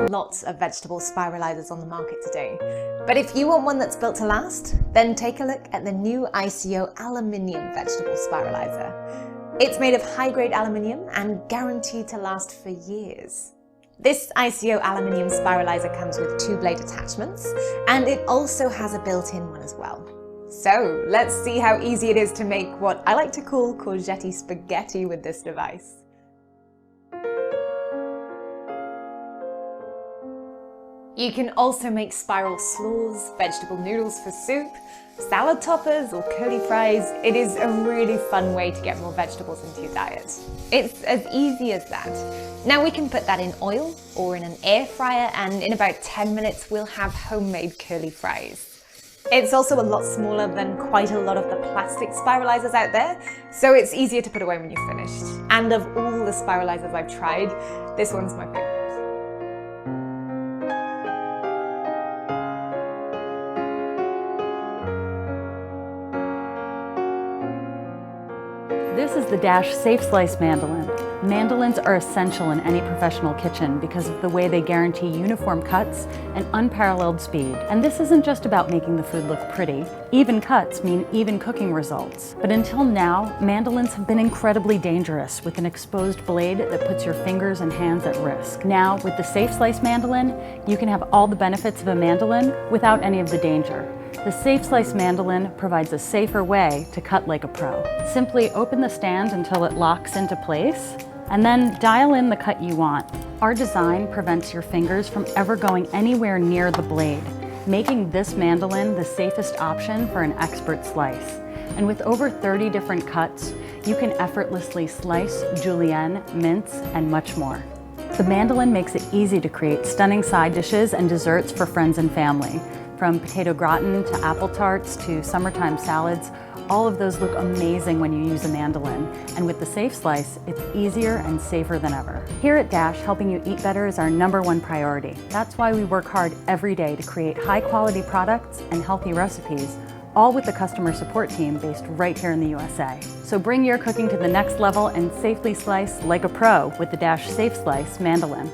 lots of vegetable spiralizers on the market today. But if you want one that's built to last, then take a look at the new ICO aluminium vegetable spiralizer. It's made of high-grade aluminium and guaranteed to last for years. This ICO aluminium spiralizer comes with 2 blade attachments, and it also has a built-in one as well. So let's see how easy it is to make what I like to call courgette spaghetti with this device. You can also make spiral slaws, vegetable noodles for soup, salad toppers or curly fries. It is a really fun way to get more vegetables into your diet. It's as easy as that. Now we can put that in oil or in an air fryer, and in about 10 minutes we'll have homemade curly fries. It's also a lot smaller than quite a lot of the plastic spiralizers out there, so it's easier to put away when you're finished. And of all the spiralizers I've tried, this one's my favorite. This is the Dash Safe Slice Mandolin. Mandolins are essential in any professional kitchen because of the way they guarantee uniform cuts and unparalleled speed. And this isn't just about making the food look pretty. Even cuts mean even cooking results. But until now, mandolins have been incredibly dangerous with an exposed blade that puts your fingers and hands at risk. Now, with the Safe Slice Mandolin, you can have all the benefits of a mandolin without any of the danger. The Safe Slice Mandolin provides a safer way to cut like a pro. Simply open the stand until it locks into place, and then dial in the cut you want. Our design prevents your fingers from ever going anywhere near the blade, making this mandolin the safest option for an expert slice. And with over 30 different cuts, you can effortlessly slice julienne, mince, and much more. The mandolin makes it easy to create stunning side dishes and desserts for friends and family. From potato gratin to apple tarts to summertime salads, all of those look amazing when you use a mandolin. And with the Safe Slice, it's easier and safer than ever. Here at Dash, helping you eat better is our #1 priority. That's why we work hard every day to create high-quality products and healthy recipes, all with the customer support team based right here in the USA. So bring your cooking to the next level and safely slice like a pro with the Dash Safe Slice Mandolin.